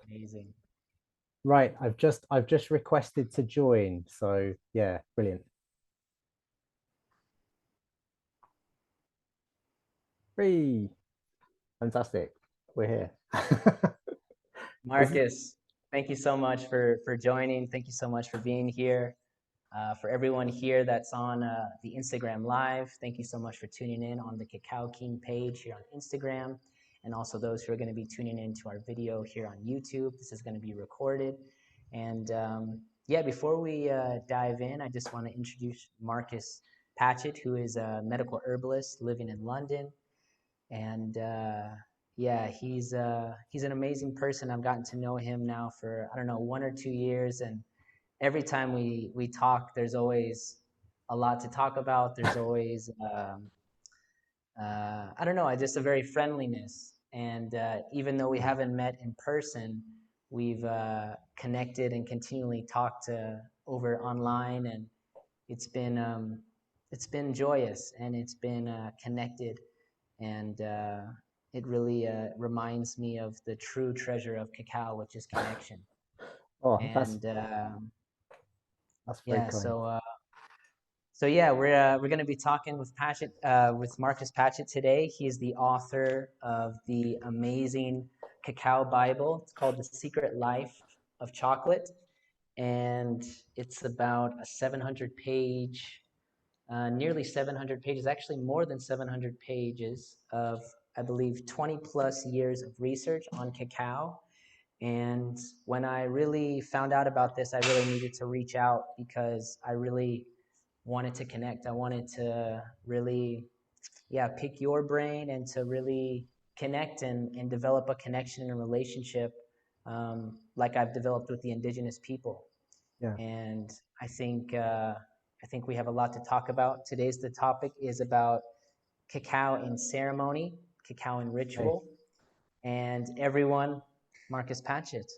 Amazing. Right, I've just requested to join. So yeah, brilliant. Free. Fantastic. We're here. This is Marcus, thank you so much for joining. Thank you so much for being here. For everyone here that's on the Instagram Live, thank you so much for tuning in on the Cacao King page here on Instagram, and also those who are going to be tuning in to our video here on YouTube. This is going to be recorded. And yeah, before we dive in, I just want to introduce Marcus Patchett, who is a medical herbalist living in London. And yeah, he's an amazing person. I've gotten to know him now for, I don't know, 1 or 2 years, and every time we talk, there's always a lot to talk about. There's always I don't know, just a very friendliness. And even though we haven't met in person, we've connected and continually talked over online, and it's been um, it's been joyous, and it's been connected, and it really reminds me of the true treasure of cacao, which is connection. oh, And that's very yeah, kind. so yeah, we're going to be talking with Marcus Patchett today. He is the author of the amazing Cacao Bible. It's called The Secret Life of Chocolate, and it's about a 700 page, nearly 700 pages, actually more than 700 pages of, I believe, 20 plus years of research on cacao. And when I really found out about this, I really needed to reach out because I really wanted to connect. I wanted to really, yeah, pick your brain and to really connect and develop a connection and a relationship, like I've developed with the indigenous people. Yeah. And I think we have a lot to talk about. Today's the topic is about cacao in ceremony, cacao in Hey. ritual, and everyone, Marcus Patchett.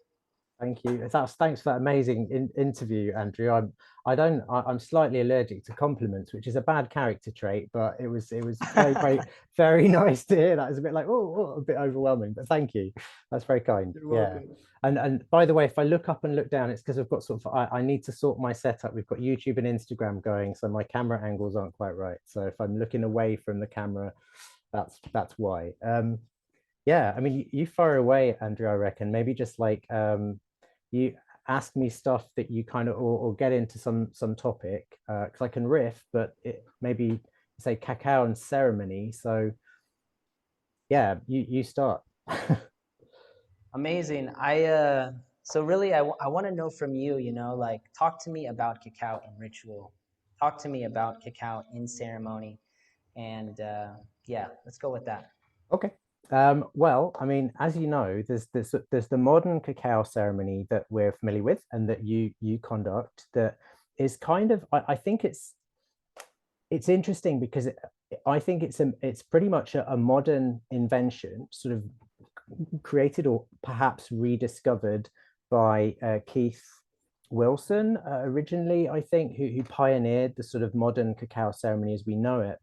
Thank you. Thanks for that amazing interview, Andrew. I'm slightly allergic to compliments, which is a bad character trait, but it was very, very, very nice to hear that. It's a bit like, a bit overwhelming, but thank you. That's very kind. You're Yeah. welcome. And by the way, if I look up and look down, it's because I've got I need to sort my setup. We've got YouTube and Instagram going, so my camera angles aren't quite right. So if I'm looking away from the camera, that's why. Yeah, I mean, you fire away, Andrew, I reckon. Maybe just like you ask me stuff that you kind of or get into some topic because I can riff, but it maybe say cacao and ceremony. So yeah, you start. Amazing. So really, I want to know from you, like talk to me about cacao in ritual. Talk to me about cacao in ceremony. And yeah, let's go with that. Okay. Well, I mean, as you know, there's the modern cacao ceremony that we're familiar with and that you conduct that is kind of I think it's interesting because I think it's pretty much a modern invention, sort of created or perhaps rediscovered by Keith Wilson originally, I think, who pioneered the sort of modern cacao ceremony as we know it.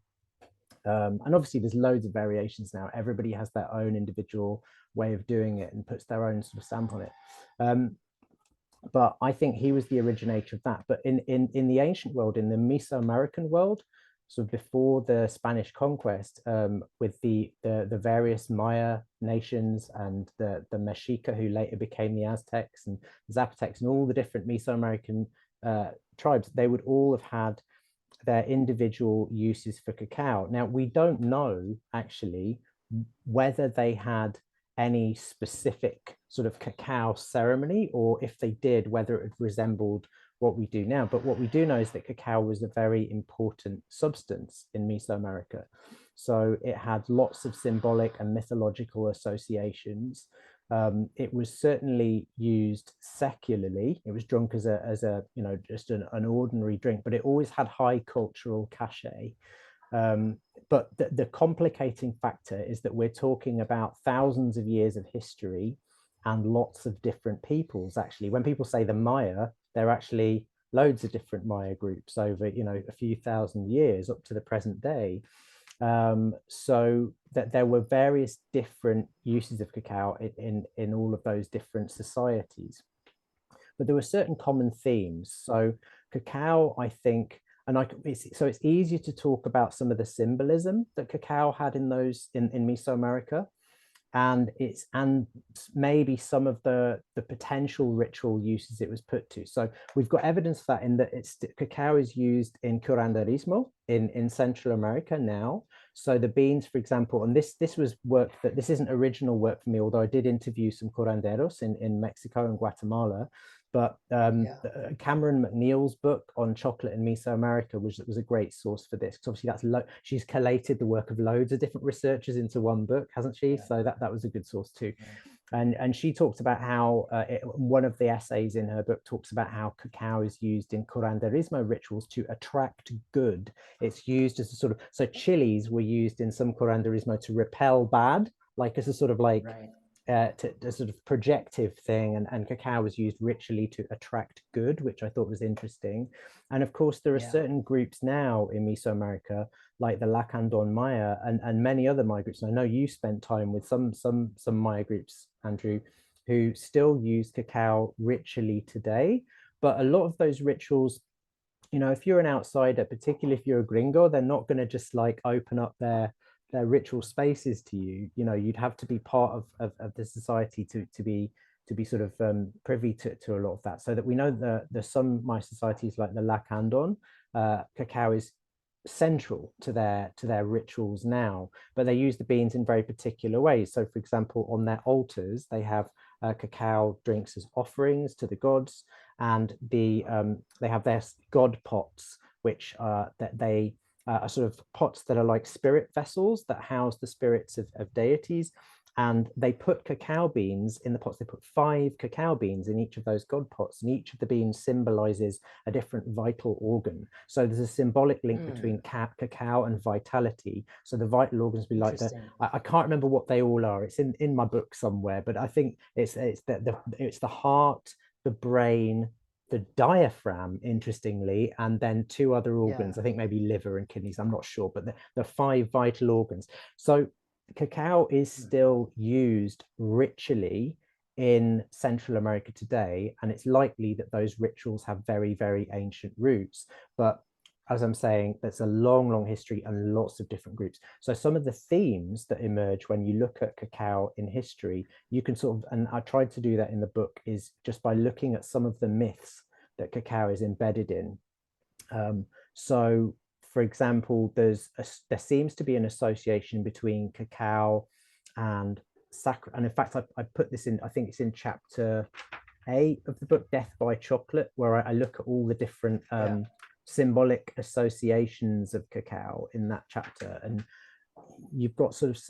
And obviously, there's loads of variations now. Everybody has their own individual way of doing it and puts their own sort of stamp on it. Um, but I think he was the originator of that. But in the ancient world, in the Mesoamerican world, so before the Spanish conquest, with the various Maya nations and the Mexica, who later became the Aztecs and Zapotecs, and all the different Mesoamerican tribes, they would all have had their individual uses for cacao. Now, we don't know actually whether they had any specific sort of cacao ceremony or if they did, whether it resembled what we do now. But what we do know is that cacao was a very important substance in Mesoamerica. So it had lots of symbolic and mythological associations. It was certainly used secularly. It was drunk as a just an ordinary drink, but it always had high cultural cachet. But the complicating factor is that we're talking about thousands of years of history and lots of different peoples. Actually, when people say the Maya, they're actually loads of different Maya groups over a few thousand years up to the present day. So that there were various different uses of cacao in all of those different societies. But there were certain common themes. So cacao, I think, and so it's easier to talk about some of the symbolism that cacao had in those in Mesoamerica, and maybe some of the potential ritual uses it was put to. So we've got evidence for that in that cacao is used in curanderismo in Central America now. So the beans, for example, and this was work that this isn't original work for me, although I did interview some curanderos in Mexico and Guatemala. But Cameron McNeil's book on chocolate in Mesoamerica was a great source for this, because obviously she's collated the work of loads of different researchers into one book, hasn't she? So that was a good source too. And she talked about how one of the essays in her book talks about how cacao is used in curanderismo rituals to attract good. It's used as a sort of, so chilies were used in some curanderismo to repel bad, like as a sort of like to sort of projective thing, and cacao was used ritually to attract good, which I thought was interesting. And of course, there are certain groups now in Mesoamerica, like the Lacandon Maya and many other Maya groups. And I know you spent time with some Maya groups, Andrew, who still use cacao ritually today. But a lot of those rituals, you know, if you're an outsider, particularly if you're a gringo, they're not going to just like open up their ritual spaces to you. You know, you'd have to be part of the society to be sort of privy to a lot of that. So that we know that there's some Maya societies like the Lacandon, cacao is central to their rituals now, but they use the beans in very particular ways. So for example, on their altars, they have cacao drinks as offerings to the gods, and they have their god pots, which that they are sort of pots that are like spirit vessels that house the spirits of deities. And they put cacao beans in the pots. They put 5 cacao beans in each of those god pots, and each of the beans symbolizes a different vital organ. So there's a symbolic link between cacao and vitality. So the vital organs be like I can't remember what they all are. It's in my book somewhere, but I think it's the heart, the brain, the diaphragm, interestingly, and then 2 other organs. I think maybe liver and kidneys, I'm not sure, but the 5 vital organs. So cacao is still used ritually in Central America today, and it's likely that those rituals have very, very ancient roots. But as I'm saying, there's a long, long history and lots of different groups. So some of the themes that emerge when you look at cacao in history, you can sort of, and I tried to do that in the book, is just by looking at some of the myths that cacao is embedded in. So for example, there seems to be an association between cacao and sacred. And in fact, I put this in, I think it's in chapter 8 of the book, Death by Chocolate, where I look at all the different symbolic associations of cacao in that chapter. And you've got sort of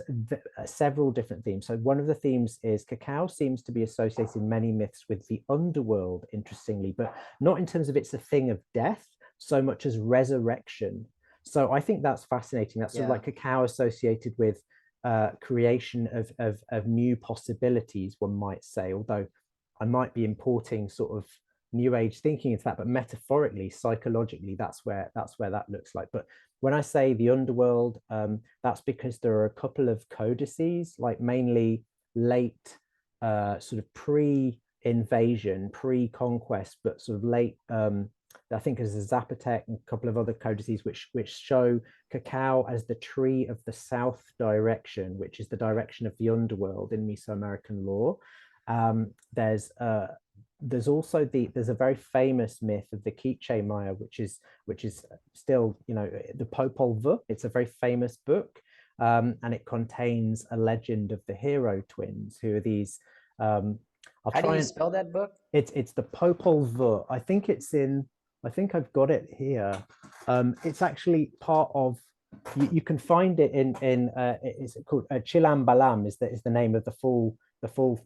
several different themes. So one of the themes is cacao seems to be associated in many myths with the underworld, interestingly, but not in terms of it's a thing of death so much as resurrection. So I think that's fascinating. That's sort of like cacao associated with creation of new possibilities, one might say, although I might be importing sort of new age thinking into that, but metaphorically, psychologically, that's where that looks like. But when I say the underworld, that's because there are a couple of codices, like mainly late sort of pre-invasion, pre-conquest, but sort of late I think there's a Zapotec and a couple of other codices which show cacao as the tree of the south direction, which is the direction of the underworld in Mesoamerican lore. There's also there's a very famous myth of the Quiche Maya, which is still, you know, the Popol Vuh. It's a very famous book, and it contains a legend of the hero twins, who are these. How do you spell that book? It's the Popol Vuh. I think I've got it here. It's actually part of. You can find it in it's called Chilam Balam is the name of the full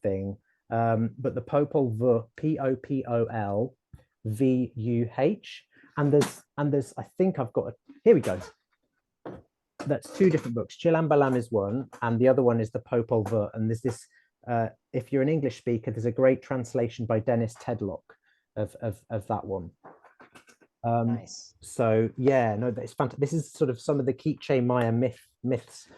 thing. But the Popol Vuh, Popol Vuh, and there's I think I've got here we go. That's 2 different books. Chilam Balam is one, and the other one is the Popol Vuh. And there's this. If you're an English speaker, there's a great translation by Dennis Tedlock of that one. Um, Nice. so yeah, no, it's fantastic. This is sort of some of the Quiche Maya myths,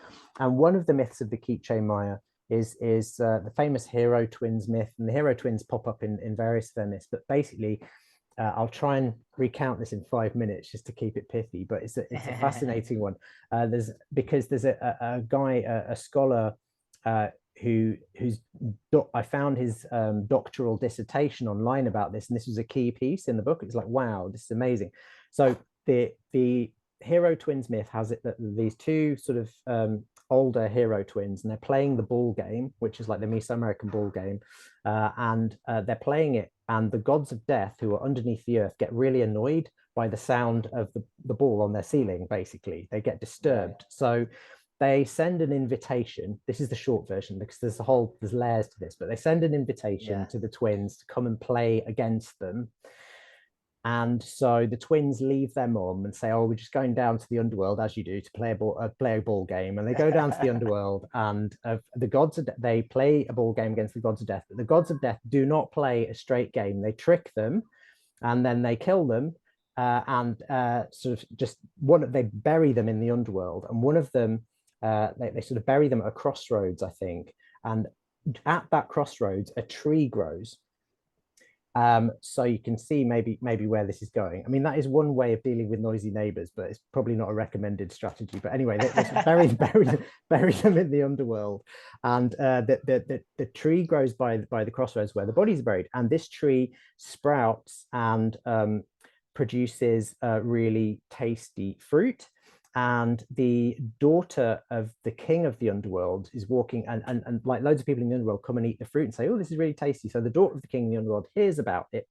and one of the myths of the Quiche Maya is the famous hero twins myth, and the hero twins pop up in various of their myths. But basically, I'll try and recount this in 5 minutes just to keep it pithy. But it's a fascinating one. There's a guy, a scholar. Who's I found his doctoral dissertation online about this, and this was a key piece in the book. It's like, wow, this is amazing. So the hero twins myth has it that these two sort of older hero twins, and they're playing the ball game, which is like the Mesoamerican ball game, and they're playing it, and the gods of death, who are underneath the earth, get really annoyed by the sound of the ball on their ceiling. Basically, they get Right. disturbed. So they send an invitation. This is the short version because there's layers to this, but they send an invitation Yeah. to the twins to come and play against them. And so the twins leave their mom and say, "Oh, we're just going down to the underworld as you do to play a ball game." And they go down to the underworld, and they play a ball game against the gods of death. But the gods of death do not play a straight game. They trick them, and then they kill them, and sort of just they bury them in the underworld. And one of them, they sort of bury them at a crossroads, I think. And at that crossroads, a tree grows. So you can see maybe where this is going. I mean, that is one way of dealing with noisy neighbors, but it's probably not a recommended strategy. But anyway, they sort of bury them in the underworld, and the tree grows by the crossroads where the bodies are buried, and this tree sprouts and produces really tasty fruit. And the daughter of the king of the underworld is walking, and like loads of people in the underworld come and eat the fruit and say, "Oh, this is really tasty." So the daughter of the king of the underworld hears about it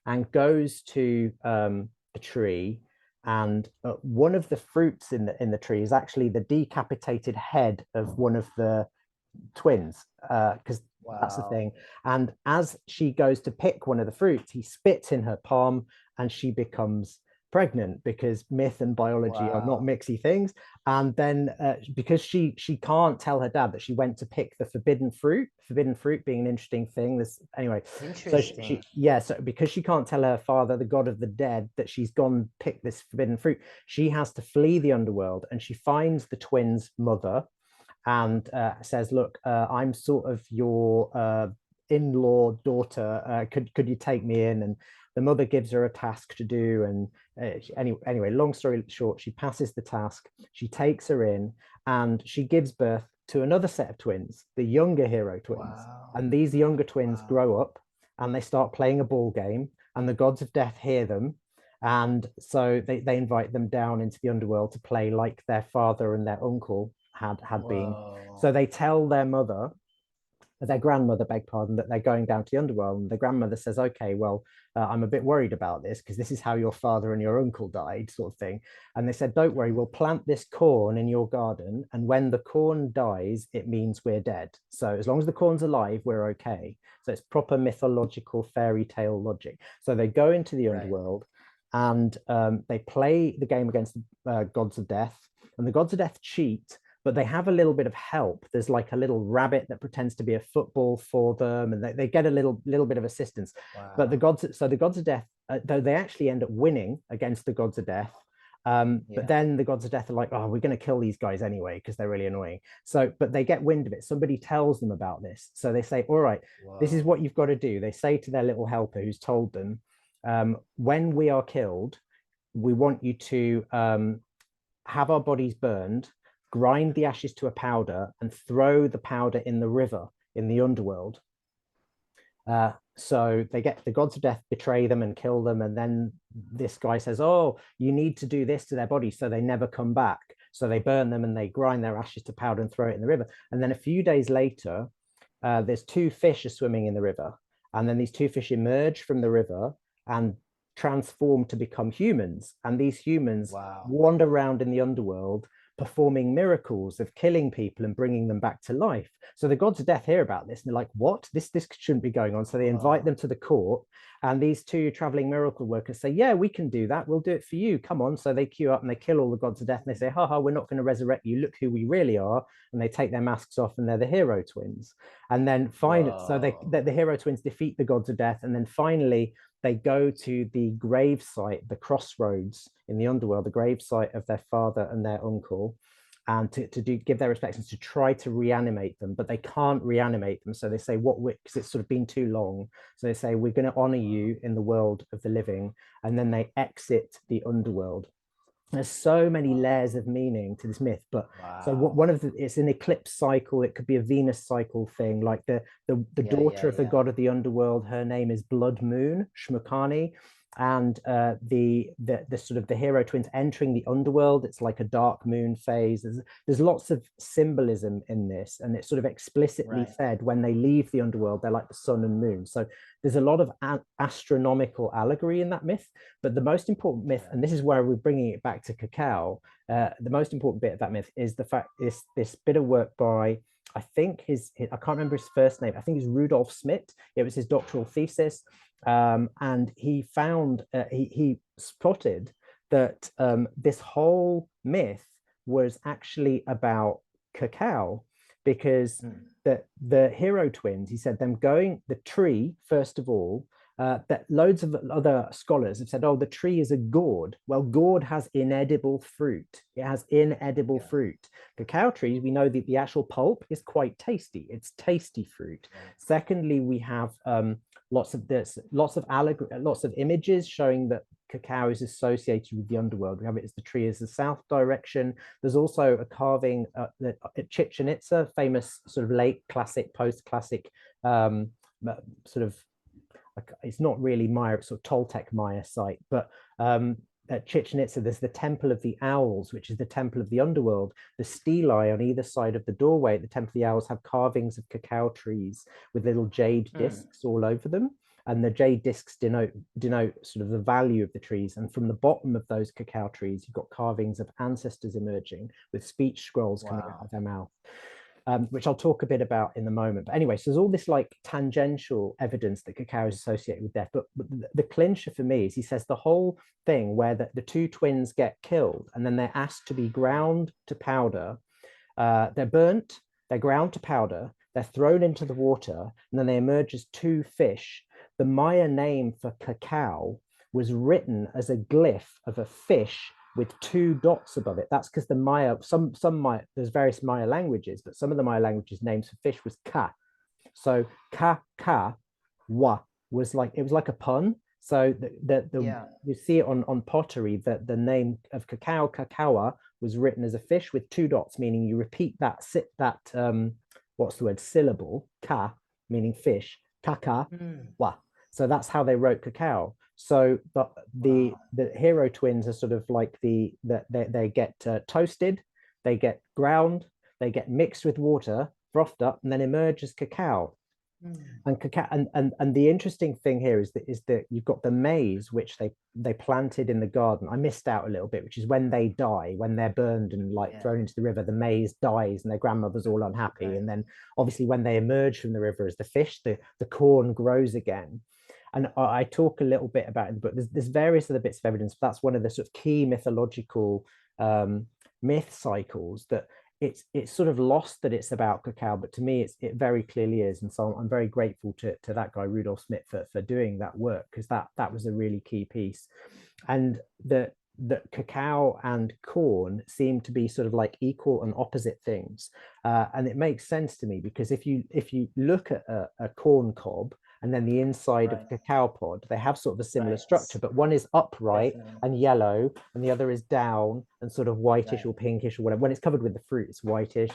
and goes to the tree, and one of the fruits in the tree is actually the decapitated head of one of the twins, because that's the Wow. thing. And as she goes to pick one of the fruits, he spits in her palm, and she becomes pregnant, because myth and biology are not Wow. mixy things. And then because she can't tell her dad that she went to pick the forbidden fruit being an interesting thing. This anyway. So Interesting. yeah, so because she can't tell her father, the god of the dead, that she's gone pick this forbidden fruit, she has to flee the underworld, and she finds the twins' mother, and says, "Look, I'm sort of your in-law daughter. Could you take me in?" And the mother gives her a task to do. And anyway, long story short, she passes the task. She takes her in, and she gives birth to another set of twins, the younger hero twins. Wow. And these younger twins Wow. grow up, and they start playing a ball game, and the gods of death hear them. And so they invite them down into the underworld to play like their father and their uncle had been. Whoa. So they tell their grandmother, beg pardon, that they're going down to the underworld. And the grandmother says, "Okay, well, I'm a bit worried about this because this is how your father and your uncle died," sort of thing. And they said, "Don't worry, we'll plant this corn in your garden. And when the corn dies, it means we're dead. So as long as the corn's alive, we're okay." So it's proper mythological fairy tale logic. So they go into the Right. underworld, and they play the game against the gods of death. And the gods of death cheat, but they have a little bit of help. There's like a little rabbit that pretends to be a football for them, and they get a little bit of assistance. But Wow. the gods of death, though they actually end up winning against the gods of death. But Yeah. then the gods of death are like, "Oh, we're going to kill these guys anyway because they're really annoying." So, but they get wind of it. Somebody tells them about this. So they say, "All right, this is Whoa. what you've got to do." They say to their little helper who's told them, "When we are killed, we want you to have our bodies burned, grind the ashes to a powder, and throw the powder in the river in the underworld." So the gods of death betray them and kill them, and then this guy says, "Oh, you need to do this to their bodies so they never come back." So they burn them and they grind their ashes to powder and throw it in the river. And then a few days later, there's two fish are swimming in the river, and then these two fish emerge from the river and transform to become humans. And these humans Wow. wander around in the underworld, performing miracles of killing people and bringing them back to life. So the gods of death hear about this, and they're like, "What? This shouldn't be going on." So they invite Whoa. them to the court, And these two traveling miracle workers say, yeah, we can do that. We'll do it for you. Come on. So they queue up and they kill all the gods of death. And they say, ha ha, we're not going to resurrect you. Look who we really are. And they take their masks off and they're the hero twins. And then finally, so the hero twins defeat the gods of death. And then finally, they go to the grave site, the crossroads in the underworld, the grave site of their father and their uncle, and to give their respects and to try to reanimate them, but they can't reanimate them. So they say, because it's sort of been too long. So they say, we're going to honor you in the world of the living. And then they exit the underworld. There's so many layers of meaning to this myth, but so one of it's an eclipse cycle. It could be a Venus cycle thing, like the daughter of the god of the underworld. Her name is Blood Moon Shmukani, and the sort of the hero twins entering the underworld. It's like a dark moon phase. There's lots of symbolism in this, and it's sort of explicitly said when they leave the underworld, they're like the sun and moon. So there's a lot of astronomical allegory in that myth. But the most important myth, and this is where we're bringing it back to cacao, the most important bit of that myth is the fact this bit of work by, I think I can't remember his first name. I think it's Rudolf Schmidt. It was his doctoral thesis. And he found, he spotted that this whole myth was actually about cacao, because the hero twins, he said, the tree, first of all, that loads of other scholars have said, oh, the tree is a gourd. Well, gourd has inedible fruit. It has inedible fruit. Cacao trees, we know that the actual pulp is quite tasty. It's tasty fruit. Secondly, we have lots of allegory, lots of images showing that cacao is associated with the underworld. We have it as the tree is the south direction. There's also a carving at Chichen Itza, famous sort of late classic, post-classic sort of, it's not really Maya, it's sort of Toltec Maya site, but at Chichen Itza, there's the Temple of the Owls, which is the Temple of the Underworld. The stelae on either side of the doorway at the Temple of the Owls have carvings of cacao trees with little jade discs all over them. And the jade discs denote sort of the value of the trees. And from the bottom of those cacao trees, you've got carvings of ancestors emerging with speech scrolls coming out of their mouth. Which I'll talk a bit about in a moment. But anyway, so there's all this like tangential evidence that cacao is associated with death. But the clincher for me is he says the whole thing where the two twins get killed and then they're asked to be ground to powder. They're burnt, they're ground to powder, they're thrown into the water, and then they emerge as two fish. The Maya name for cacao was written as a glyph of a fish with two dots above it. That's because the Maya, some Maya, there's various Maya languages, but some of the Maya languages names for fish was ka. So wa was like, it was like a pun. So you see it on pottery that the name of cacao, cacaoa, was written as a fish with two dots, meaning you repeat that what's the word, syllable, ka, meaning fish, kaka, wa. So that's how they wrote cacao. So the hero twins are sort of like they get toasted, they get ground, they get mixed with water, frothed up, and then emerge as cacao. And cacao, and the interesting thing here is that you've got the maize which they planted in the garden. I missed out a little bit, which is when they die, when they're burned and thrown into the river, the maize dies and their grandmother's all unhappy. And then obviously when they emerge from the river as the fish, the corn grows again. And I talk a little bit about it in the book. There's various other bits of evidence, but that's one of the sort of key mythological myth cycles that it's sort of lost that it's about cacao, but to me it very clearly is. And so I'm very grateful to that guy Rudolf Schmidt for doing that work, because that was a really key piece. And that cacao and corn seem to be sort of like equal and opposite things, and it makes sense to me, because if you look at a corn cob and then the inside of a cacao pod, they have sort of a similar structure, but one is upright and yellow, and the other is down and sort of whitish or pinkish or whatever. When it's covered with the fruit, it's whitish.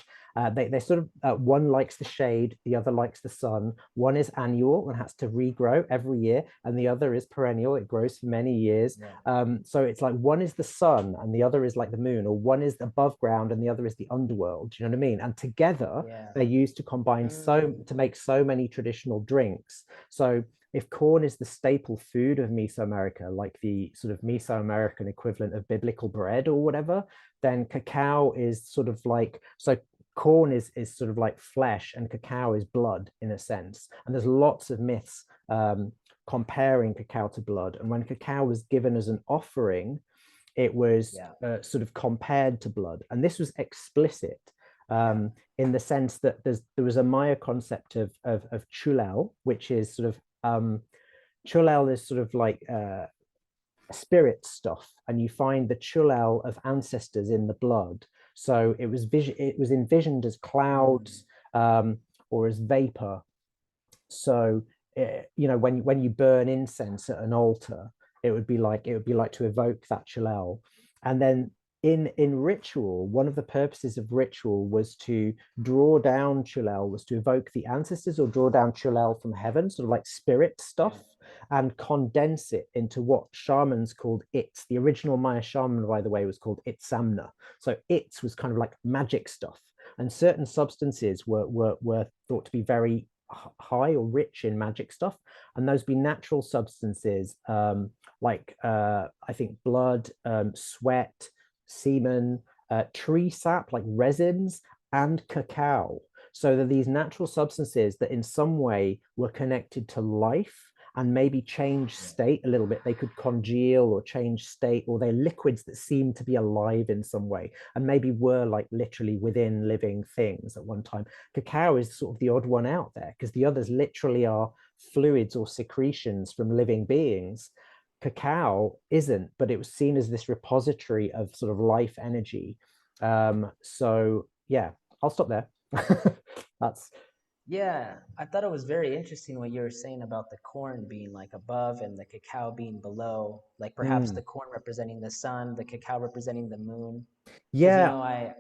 They sort of, one likes the shade, the other likes the sun. One is annual and has to regrow every year, and the other is perennial. It grows for many years. So it's like one is the sun and the other is like the moon, or one is above ground and the other is the underworld. Do you know what I mean? And together they're used to combine to make so many traditional drinks. So if corn is the staple food of Mesoamerica, like the sort of Mesoamerican equivalent of biblical bread or whatever, then cacao is sort of like, so corn is sort of like flesh and cacao is blood in a sense. And there's lots of myths comparing cacao to blood. And when cacao was given as an offering, it was Yeah. sort of compared to blood. And this was explicit Yeah. in the sense that there was a Maya concept of chulel, which is sort of, chulel is sort of like spirit stuff, and you find the chulel of ancestors in the blood. So it was envisioned as Mm. clouds, or as vapor. So when you burn incense at an altar, it would be like to evoke that chulel. And then in ritual, one of the purposes of ritual was to draw down chulel, was to evoke the ancestors or draw down chulel from heaven, sort of like spirit Yeah. stuff, and condense it into what shamans called its. The original Maya shaman, by the way, was called itsamna. So its was kind of like magic stuff, and certain substances were thought to be very high or rich in magic stuff, and those be natural substances, like I think blood, sweat, semen, tree sap like resins, and cacao. So that these natural substances that in some way were connected to life and maybe change Yeah. state a little bit. They could congeal or change state, or they're liquids that seem to be alive in some way and maybe were like literally within living things at one time. Cacao is sort of the odd one out there because the others literally are fluids or secretions from living beings. Cacao isn't, but it was seen as this repository of sort of life energy. So yeah, I'll stop there. That's Yeah, I thought it was very interesting what you were saying about the corn being like above and the cacao being below, like perhaps mm, the corn representing the sun, the cacao representing the moon. Because yeah, I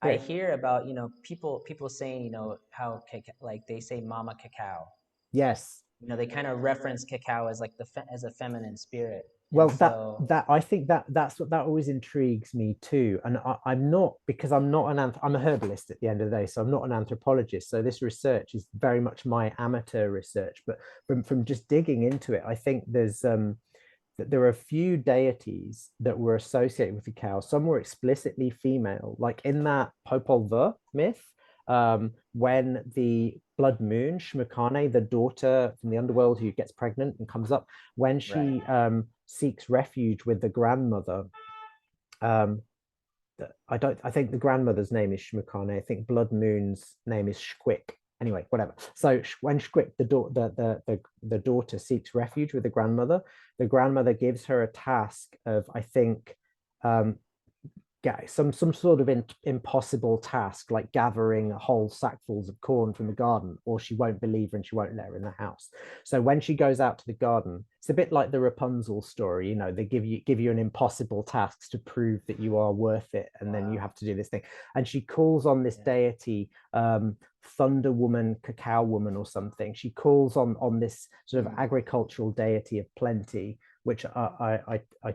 yeah, hear about, people saying, how like they say mama cacao. yes. They kind of reference cacao as like as a feminine spirit. And Well, that so, that I think that's what that always intrigues me too. And I'm not, because I'm a herbalist at the end of the day, so I'm not an anthropologist. So this research is very much my amateur research. But from just digging into it, I think that there are a few deities that were associated with the cow. Some were explicitly female, like in that Popol Vuh myth, when the blood moon, Shmukane, the daughter from the underworld who gets pregnant and comes up, when right, she seeks refuge with the grandmother, um, I think the grandmother's name is Shmukane. I think Blood Moon's name is Shquick. Anyway, whatever. So when Shquick, the daughter seeks refuge with the grandmother gives her a task of, I think, um, get some sort of impossible task, like gathering whole sackfuls of corn from the garden, or she won't believe her and she won't let her in the house. So when she goes out to the garden, it's a bit like the Rapunzel story. They give you an impossible task to prove that you are worth it, and then you wow, have to do this thing. And she calls on this yeah, deity, Thunder Woman, Cacao Woman, or something. She calls on this sort of mm, agricultural deity of plenty, which I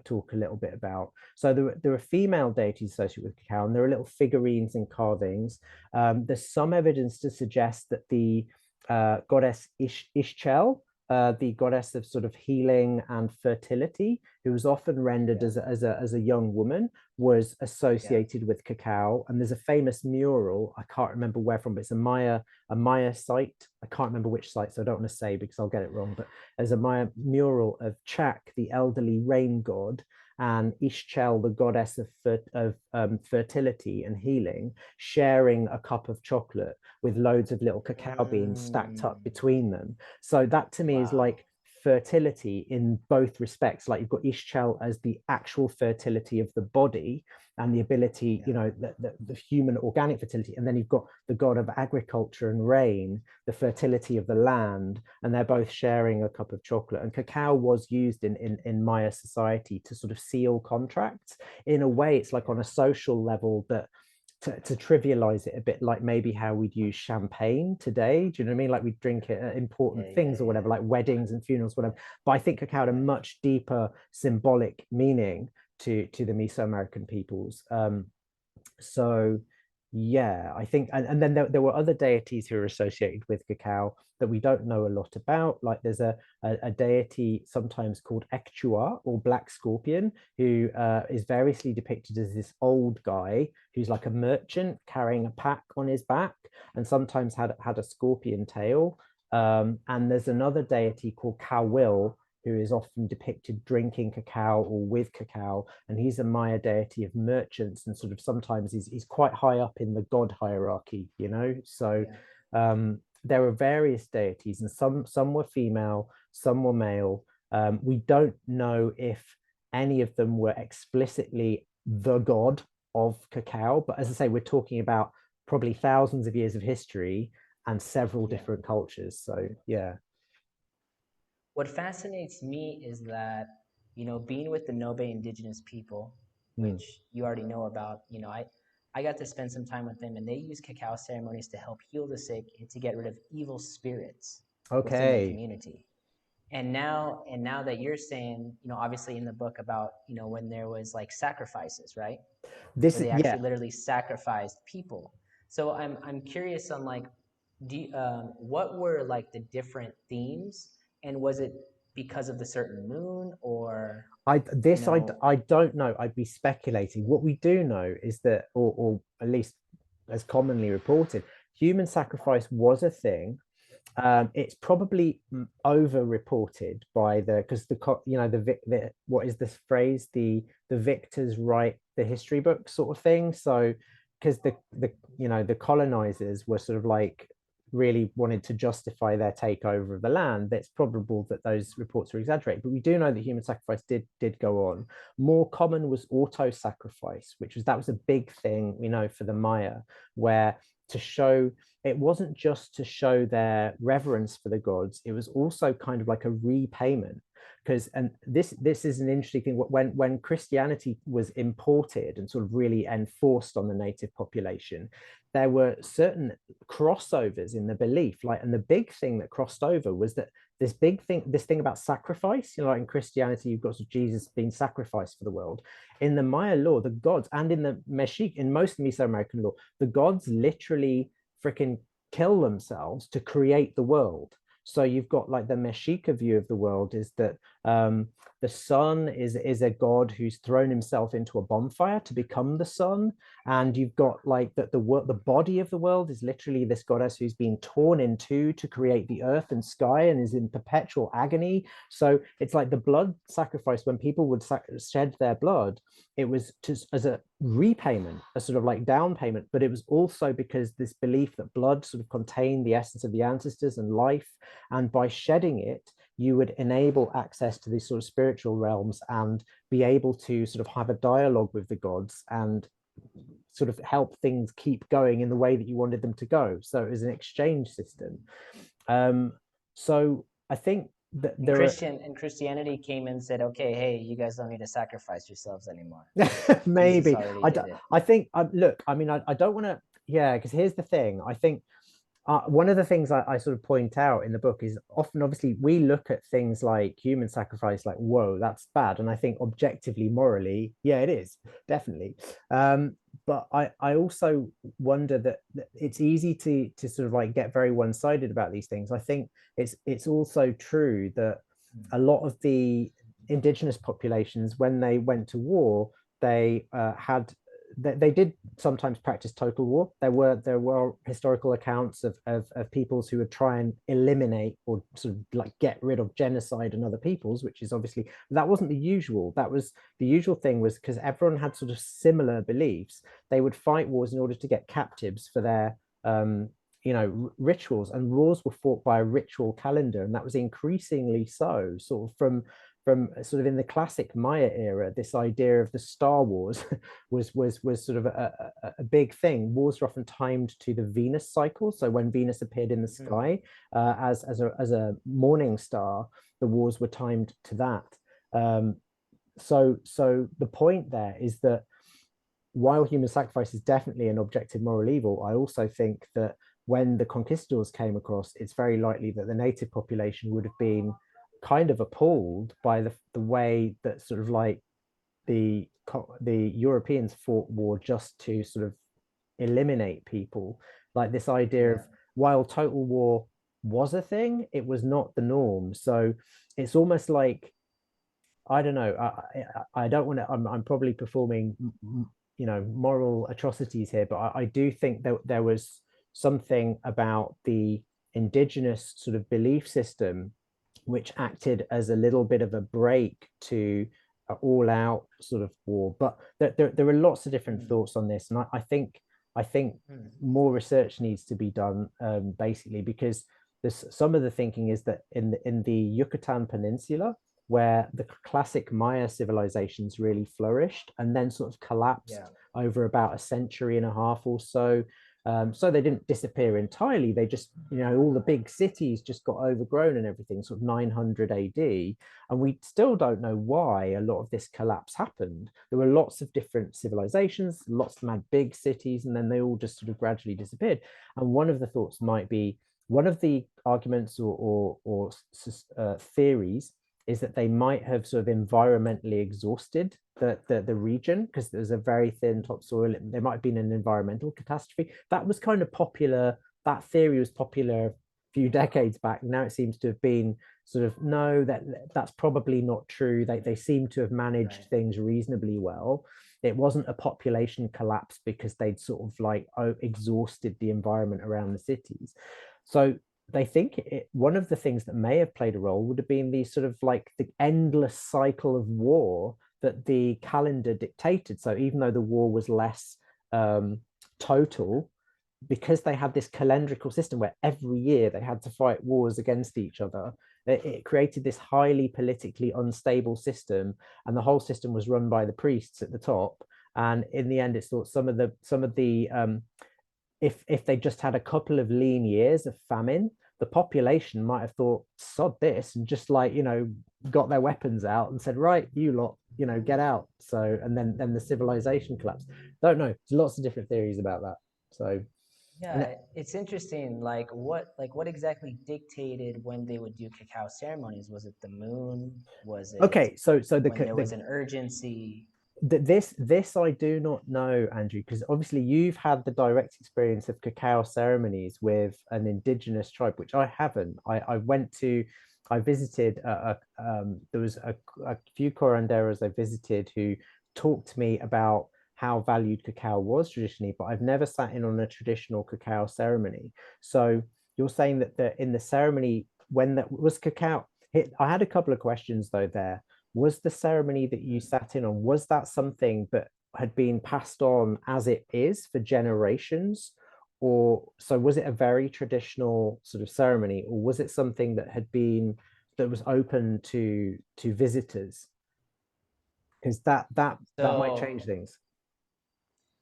talk a little bit about. So there are female deities associated with cacao, and there are little figurines and carvings. There's some evidence to suggest that the goddess Ishchel, the goddess of sort of healing and fertility, who was often rendered yeah, as a young woman, was yeah, associated with cacao. And there's a famous mural, I can't remember where from, but it's a Maya site. I can't remember which site, so I don't want to say because I'll get it wrong. But there's a Maya mural of Chak, the elderly rain god, and Ishchel, the goddess of fertility and healing, sharing a cup of chocolate with loads of little cacao beans stacked mm, up between them. So that to me is wow, like fertility in both respects. Like you've got Ishchel as the actual fertility of the body and the ability, yeah, the human organic fertility. And then you've got the god of agriculture and rain, the fertility of the land, and they're both sharing a cup of chocolate. And cacao was used in Maya society to sort of seal contracts. In a way, it's like on a yeah, social level that to trivialize it a bit, like maybe how we'd use champagne today. Do you know what I mean? Like we drink it at yeah, important yeah, things or yeah, whatever, like weddings and funerals, whatever. But I think cacao had a right, much deeper symbolic meaning to the Mesoamerican peoples. So yeah, I think, and then there were other deities who are associated with cacao that we don't know a lot about. Like there's a deity sometimes called Ekchua, or Black Scorpion, who is variously depicted as this old guy who's like a merchant carrying a pack on his back, and sometimes had a scorpion tail. And there's another deity called Kawil, who is often depicted drinking cacao or with cacao. And he's a Maya deity of merchants and sort of sometimes he's quite high up in the god hierarchy, you know? So Yeah. there are various deities and some were female, some were male. We don't know if any of them were explicitly the god of cacao, but as I say, we're talking about probably thousands of years of history and several Yeah. different cultures. So yeah. What fascinates me is that, being with the Nobe indigenous people, Mm. which you already know about, I got to spend some time with them, and they use cacao ceremonies to help heal the sick and to get rid of evil spirits within their Okay. community. And now that you're saying, obviously in the book about, when there was like sacrifices, right? This Where is they yeah. actually literally sacrificed people. So I'm curious on like, what were like the different themes, and was it because of the certain moon, or I you this know, I don't know. I'd be speculating. What we do know is that, or at least as commonly reported, human sacrifice was a thing. It's probably over-reported by the because the what is this phrase, the victors write the history book sort of thing. So because the colonizers were sort of like really wanted to justify their takeover of the land, it's probable that those reports were exaggerated. But we do know that human sacrifice did go on. More common was auto sacrifice, that was a big thing we know for the Maya, where to show it wasn't just to show their reverence for the gods, it was also kind of like a repayment. Because and this is an interesting thing. When Christianity was imported and sort of really enforced on the native population, there were certain crossovers in the belief. Like, and the big thing that crossed over was that this thing about sacrifice, like in Christianity, you've got Jesus being sacrificed for the world. In the Maya law, the gods, and in the Mexican, in most Mesoamerican law, the gods literally freaking kill themselves to create the world. So you've got like the Mexica view of the world is that the sun is a god who's thrown himself into a bonfire to become the sun, and you've got like that the body of the world is literally this goddess who's been torn in two to create the earth and sky and is in perpetual agony. So it's like the blood sacrifice, when people would shed their blood, it was as a repayment, a sort of like down payment, but it was also because this belief that blood sort of contained the essence of the ancestors and life, and by shedding it, you would enable access to these sort of spiritual realms and be able to sort of have a dialogue with the gods and sort of help things keep going in the way that you wanted them to go. So it was an exchange system. Um, so I think that and there are Christianity came and said, okay, hey, you guys don't need to sacrifice yourselves anymore. Jesus maybe already did it. I think look, I mean, I don't want to, yeah, because here's the thing. I think one of the things I sort of point out in the book is often, obviously, we look at things like human sacrifice, like, whoa, that's bad. And I think objectively, morally, yeah, it is, definitely. But I also wonder that it's easy to sort of like get very one-sided about these things. I think it's also true that a lot of the indigenous populations, when they went to war, they they did sometimes practice total war. There were historical accounts of peoples who would try and eliminate or sort of like get rid of genocide and other peoples, which is obviously, that wasn't the usual. That was the usual thing, was because everyone had sort of similar beliefs. They would fight wars in order to get captives for their rituals, and wars were fought by a ritual calendar, and that was increasingly so sort of from sort of in the classic Maya era. This idea of the Star Wars was sort of a big thing. Wars were often timed to the Venus cycle. So when Venus appeared in the Mm. sky as a morning star, the wars were timed to that. So the point there is that while human sacrifice is definitely an objective moral evil, I also think that when the conquistadors came across, it's very likely that the native population would have been kind of appalled by the way that sort of like the Europeans fought war just to sort of eliminate people. Like this idea of, Yeah. while total war was a thing, it was not the norm. So it's almost like, I don't know. I don't want to. I'm probably performing, moral atrocities here, but I do think that there was something about the indigenous sort of belief system, which acted as a little bit of a break to all out sort of war. But there are lots of different Mm, thoughts on this, and I think mm, more research needs to be done, basically, because there's some of the thinking is that in the Yucatan Peninsula, where the classic Maya civilizations really flourished and then sort of collapsed yeah, over about a century and a half or so. So they didn't disappear entirely. They just, all the big cities just got overgrown and everything, sort of 900 AD. And we still don't know why a lot of this collapse happened. There were lots of different civilizations, lots of them had big cities, and then they all just sort of gradually disappeared. And one of the thoughts might be, one of the arguments or theories is that they might have sort of environmentally exhausted the region because there's a very thin topsoil. There might have been an environmental catastrophe. That was kind of popular. That theory was popular a few decades back. Now it seems to have been sort of, no, that's probably not true. They seem to have managed right. things reasonably well. It wasn't a population collapse because they'd sort of like exhausted the environment around the cities. So they think one of the things that may have played a role would have been the sort of like the endless cycle of war that the calendar dictated. So even though the war was less um, total, because they had this calendrical system where every year they had to fight wars against each other, it created this highly politically unstable system, and the whole system was run by the priests at the top. And in the end, it's thought some of the if they just had a couple of lean years of famine, the population might have thought, sod this, and just like, got their weapons out and said, right, you lot, get out. So, and then the civilization collapsed. Don't know. There's lots of different theories about that. So, and Yeah, it's interesting. Like what exactly dictated when they would do cacao ceremonies? Was it the moon? Was it okay, so when there was an urgency? this I do not know, Andrew, because obviously you've had the direct experience of cacao ceremonies with an indigenous tribe, which I haven't. I visited there was a few curanderos I visited who talked to me about how valued cacao was traditionally, but I've never sat in on a traditional cacao ceremony. So you're saying that in the ceremony when that was cacao. I had a couple of questions though there. Was the ceremony that you sat in on, was that something that had been passed on as it is for generations? Or so was it a very traditional sort of ceremony, or was it something that was open to visitors? Because that might So, change things.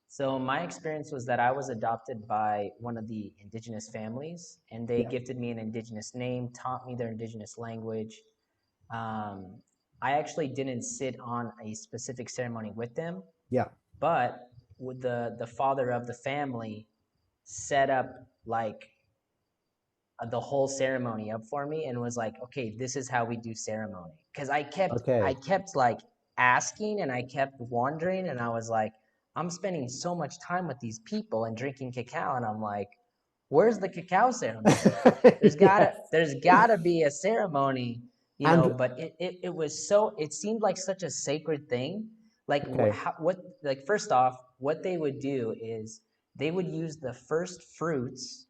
so my experience was that I was adopted by one of the indigenous families, and they Yeah, gifted me an indigenous name, taught me their indigenous language. Um, I actually didn't sit on a specific ceremony with them, yeah. but with the father of the family set up like the whole ceremony up for me and was like, okay, this is how we do ceremony. Because I Okay. kept like asking and I kept wondering, and I was like, I'm spending so much time with these people and drinking cacao, and I'm like, where's the cacao ceremony? Yes. There's gotta be a ceremony, And but it was so, it seemed like such a sacred thing. Like okay. what like first off, what they would do is they would use the first fruits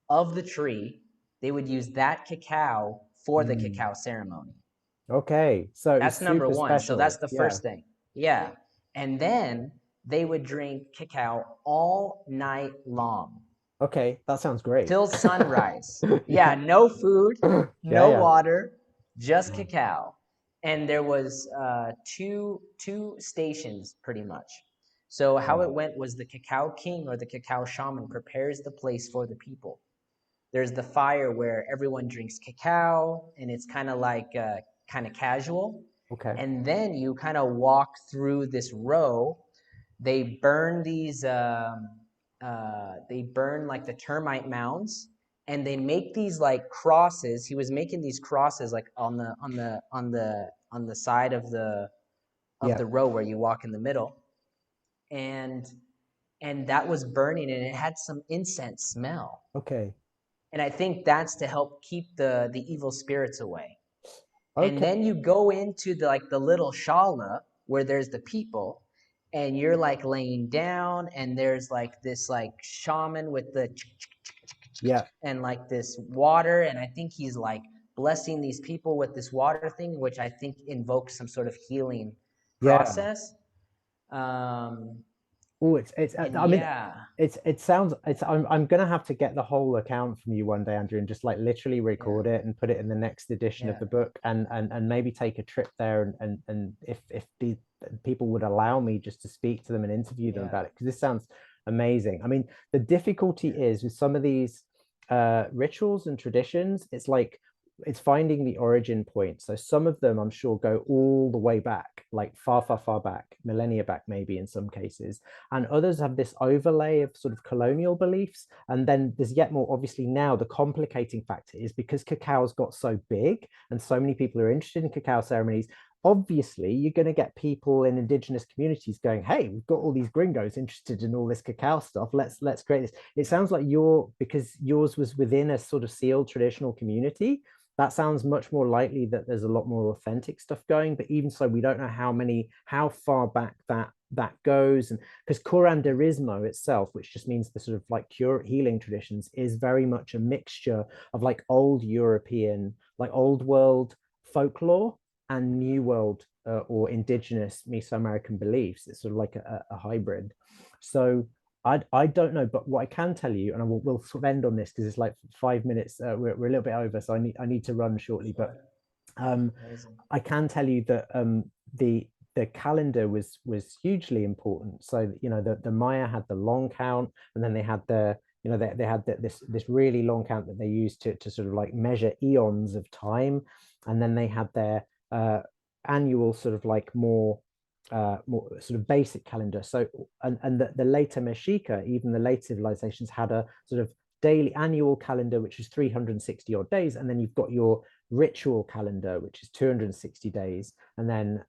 of the tree. They would use that cacao for the Mm. cacao ceremony. Okay. So it was That's number super one. So that's special. the Yeah. first thing. Yeah. And then they would drink cacao all night long Okay. That sounds great. till sunrise. Yeah, Yeah. no food, Yeah, no yeah. water, just cacao. And there was two stations pretty much. So how it Wow. went was the cacao king or the cacao shaman prepares the place for the people. There's the fire where everyone drinks cacao and it's kind of like kind of casual. Okay. And then you kind of walk through this row. They burn they burn like the termite mounds, and they make these like crosses. He was making these crosses like on the side of Yeah. the row where you walk in the middle, and that was burning, and it had some incense smell. Okay. And I think that's to help keep the evil spirits away. And Okay. then you go into the little shala where there's the people, and you're like laying down, and there's like this like shaman with the Yeah. and like this water, and I think he's like blessing these people with this water thing, which I think invokes some sort of healing Yeah. process. Um, Oh, and I mean, yeah, it sounds it's I'm gonna have to get the whole account from you one day, Andrew, and just like literally yeah, record it and put it in the next edition of yeah, the book, and maybe take a trip there, and if the people would allow me just to speak to them and interview them yeah, about it, because this sounds amazing. I mean, the difficulty yeah, is with some of these rituals and traditions, it's finding the origin point. So some of them, I'm sure, go all the way back, like far, far, far back, millennia back, maybe in some cases, and others have this overlay of sort of colonial beliefs. And then there's yet more, obviously, now the complicating factor is because cacao's got so big and so many people are interested in cacao ceremonies. Obviously, you're going to get people in indigenous communities going, "Hey, we've got all these gringos interested in all this cacao stuff. Let's create this." It sounds like because yours was within a sort of sealed traditional community. That sounds much more likely that there's a lot more authentic stuff going. But even so, we don't know how far back that goes, and because curanderismo itself, which just means the sort of like cure healing traditions, is very much a mixture of like old European, like old world folklore and new world or indigenous Mesoamerican beliefs. It's sort of like a hybrid. So I don't know, but what I can tell you, and we'll sort of end on this because it's like 5 minutes. We're a little bit over, so I need to run shortly. But sure, um, amazing, I can tell you that the calendar was hugely important. So the Maya had the long count, and then they had they had this really long count that they used to sort of like measure eons of time, and then they had their annual sort of like more sort of basic calendar. So and the later Mexica, even the late civilizations had a sort of daily annual calendar, which is 360 odd days, and then you've got your ritual calendar, which is 260 days, and then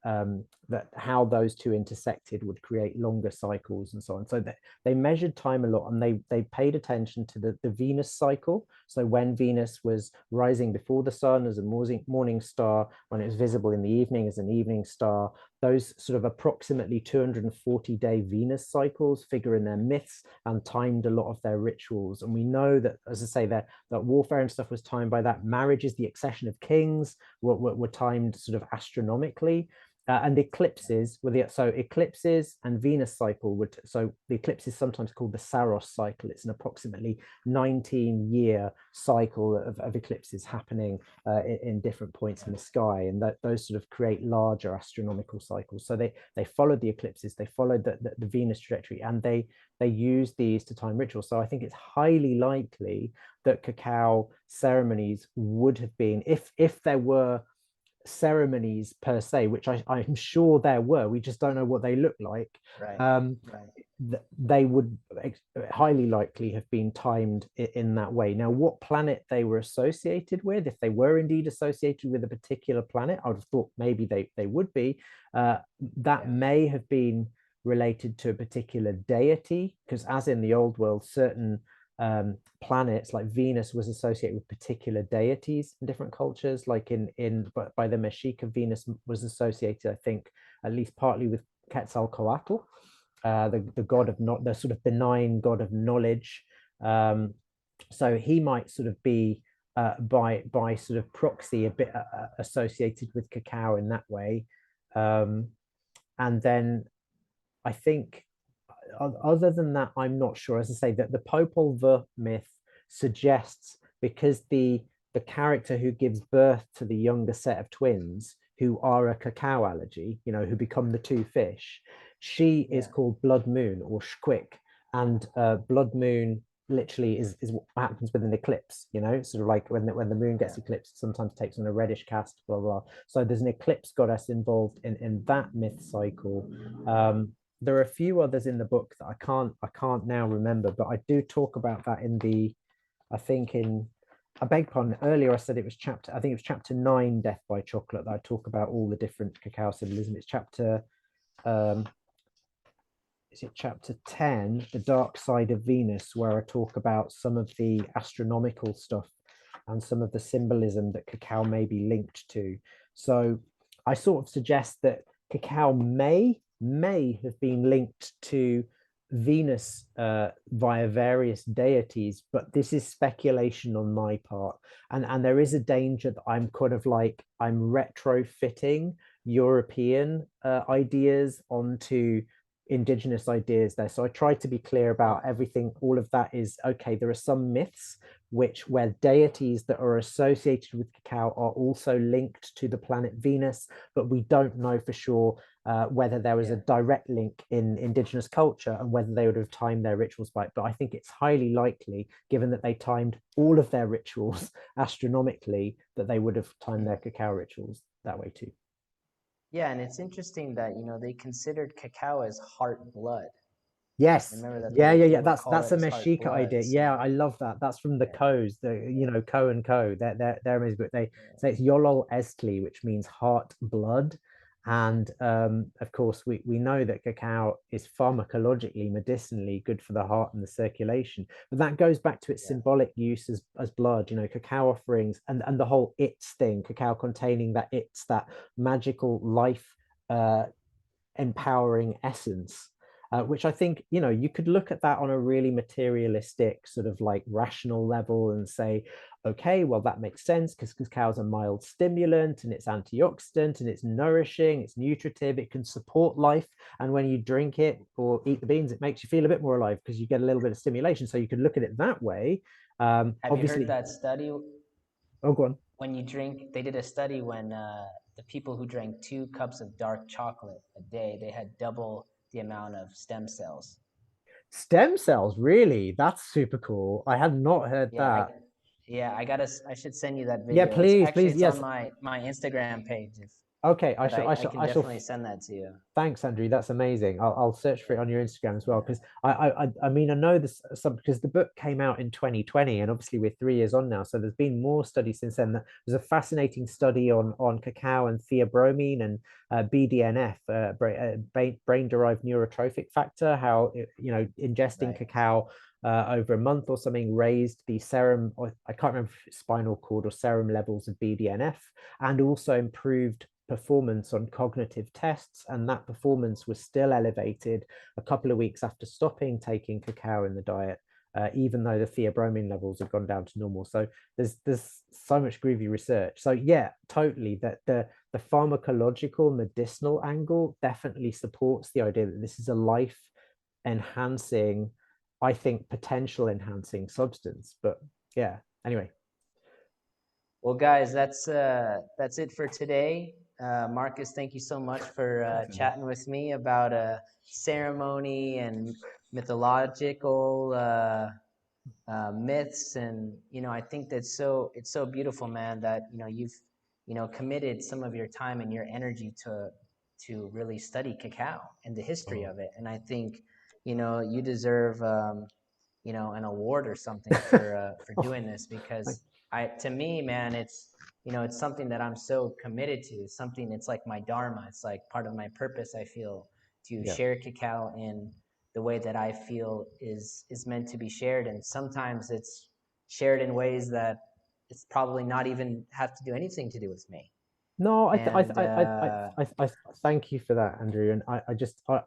that how those two intersected would create longer cycles and so on. So they measured time a lot, and they paid attention to the Venus cycle. So when Venus was rising before the sun as a morning star, when it was visible in the evening as an evening star, those sort of approximately 240-day Venus cycles figure in their myths and timed a lot of their rituals. And we know that, as I say, that warfare and stuff was timed by that. Marriages, the accession of kings were timed sort of astronomically. And eclipses were so eclipses and Venus cycle would, so the eclipse is sometimes called the Saros cycle. It's an approximately 19-year cycle of eclipses happening in different points in the sky, and those sort of create larger astronomical cycles. So they followed the eclipses, they followed the Venus trajectory, and they use these to time rituals. So I think it's highly likely that cacao ceremonies would have been, if there were ceremonies per se, which I'm sure there were, we just don't know what they look like. right, right, They would highly likely have been timed in that way. Now, what planet they were associated with, if they were indeed associated with a particular planet, I would have thought maybe they would be. That yeah, may have been related to a particular deity, because as in the old world, certain planets like Venus was associated with particular deities in different cultures. Like but by the Mexica, Venus was associated, I think, at least partly with Quetzalcoatl, the god of not the sort of benign god of knowledge. So he might sort of be by sort of proxy a bit associated with cacao in that way. And then I think other than that, I'm not sure. As I say, that the Popol Vuh myth suggests, because the character who gives birth to the younger set of twins who are a cacao allergy, who become the two fish, she is yeah, called Blood Moon or Shquick, and Blood Moon literally is what happens with an eclipse. Sort of like when the moon yeah, gets eclipsed, sometimes takes on a reddish cast, blah blah. So there's an eclipse goddess involved in that myth cycle. There are a few others in the book that I can't now remember, but I do talk about that in the, I think in, I beg pardon, earlier I said I think it was chapter 9, Death by Chocolate, that I talk about all the different cacao symbolism. It's um is it chapter 10, The Dark Side of Venus, where I talk about some of the astronomical stuff and some of the symbolism that cacao may be linked to. So I sort of suggest that cacao may have been linked to Venus via various deities, but this is speculation on my part, and there is a danger that I'm kind of like I'm retrofitting European ideas onto indigenous ideas there. So I try to be clear about everything. All of that is okay. There are some myths which where deities that are associated with cacao are also linked to the planet Venus, but we don't know for sure whether there was a Yeah. direct link in indigenous culture and whether they would have timed their rituals by it. But I think it's highly likely, given that they timed all of their rituals astronomically, that they would have timed their cacao rituals that way too. Yeah, and it's interesting that, they considered cacao as heart blood. Yes. Remember that Yeah, yeah, they yeah. would That's call that's it a as heart Mexica blood. idea. Yeah, So I love that. That's from the yeah, Coes, yeah, Co and Co. They're amazing. But they say it's Yolol Estli, which means heart blood. And of course, we know that cacao is pharmacologically, medicinally good for the heart and the circulation. But that goes back to its yeah, symbolic use as blood, cacao offerings and the whole it's thing, cacao containing that it's that magical life uh, empowering essence, which I think, you could look at that on a really materialistic, sort of like rational level and say, okay, well, that makes sense because cacao is a mild stimulant and it's antioxidant and it's nourishing, it's nutritive, it can support life. And when you drink it or eat the beans, it makes you feel a bit more alive because you get a little bit of stimulation. So you could look at it that way. Have you heard Obviously, that study oh, go on. when you drink? They did a study when the people who drank 2 cups of dark chocolate a day, they had double the amount of stem cells. Stem cells, really? That's super cool. I had not heard Yeah, that. I should send you that Yeah, video. It's please, actually please. it's on Yes. my Instagram page. If Okay, but I, I can I shall. definitely send that to you. Thanks, Andrew. That's amazing. I'll search for it on your Instagram as well Yeah, because I mean I know this some because the book came out in 2020 and obviously we're 3 years on now, so there's been more studies since then. There's a fascinating study on cacao and theobromine and BDNF, brain derived neurotrophic factor. How ingesting right. cacao over a month or something raised the serum, or I can't remember if it's spinal cord or serum levels of BDNF, and also improved performance on cognitive tests, and that performance was still elevated a couple of weeks after stopping taking cacao in the diet, even though the theobromine levels had gone down to normal. So there's so much groovy research. So yeah, totally. That the pharmacological medicinal angle definitely supports the idea that this is a life enhancing, I think potential enhancing substance. But yeah, anyway. Well, guys, that's it for today. Marcus, thank you so much for Thanks, Andrew. chatting with me about ceremony and mythological myths. And I think that's it's so beautiful, man, that you've committed some of your time and your energy to really study cacao and the history Oh. of it. And I think you deserve an award or something for Oh, doing this, because to me, man, it's something that I'm so committed to. It's something, it's like my dharma. It's like part of my purpose. I feel to yeah. share cacao in the way that I feel is meant to be shared, and sometimes it's shared in ways that it's probably not even have to do anything to do with me. No, And I thank you for that, Andrew. And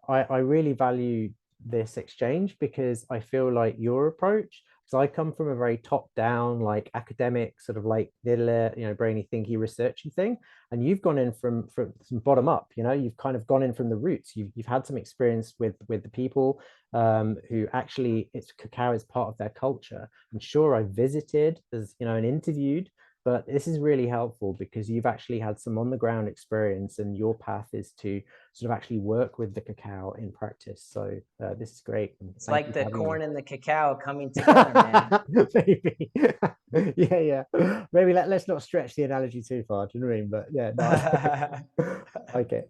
I really value this exchange because I feel like your approach, because I come from a very top-down, like academic, sort of like little, brainy, thinky, researchy thing, and you've gone in from some bottom up. You've kind of gone in from the roots. You've had some experience with the people who actually it's cacao is part of their culture. I'm sure I visited as and interviewed, but this is really helpful because you've actually had some on the ground experience and your path is to sort of actually work with the cacao in practice. So this is great. And it's thank like you for the having me. corn and the cacao coming together, man. Maybe. Yeah, yeah. Maybe let's not stretch the analogy too far. Do you know what I mean? But yeah, no. Okay.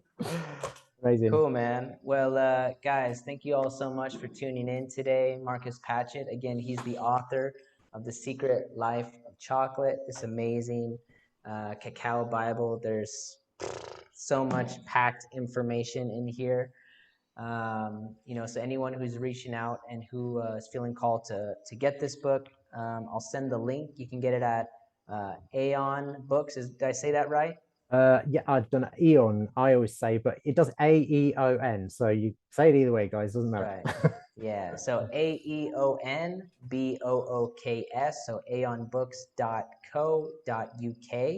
Amazing. Cool, man. Well, guys, thank you all so much for tuning in today. Marcus Patchett, again, he's the author of The Secret Life of Chocolate, this amazing cacao Bible. There's so much packed information in here. So anyone who's reaching out and who is feeling called to get this book, I'll send the link. You can get it at Aeon Books. Did I say that right? Yeah, I don't know. Eon, I always say, but it does Aeon. So you say it either way, guys. Doesn't That's matter. right. Yeah. So AEONBOOKS. So aeonbooks.co.uk.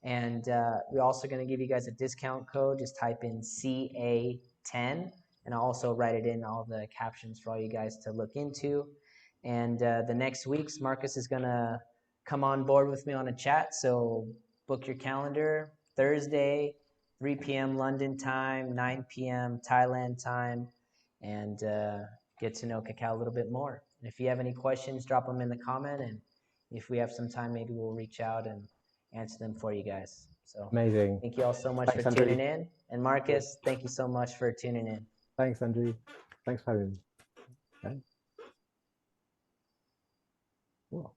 And we're also going to give you guys a discount code. Just type in CA10. And I'll also write it in all the captions for all you guys to look into. And the next weeks, Marcus is going to come on board with me on a chat. So book your calendar. Thursday, 3 p.m. London time, 9 p.m. Thailand time, and get to know Cacao a little bit more. And if you have any questions, drop them in the comment, and if we have some time, maybe we'll reach out and answer them for you guys. So Amazing. thank you all so much for Thanks, Andrew. tuning in. And Marcus, thank you so much for tuning in. Thanks, Andrew. Thanks for having me. Okay. Well.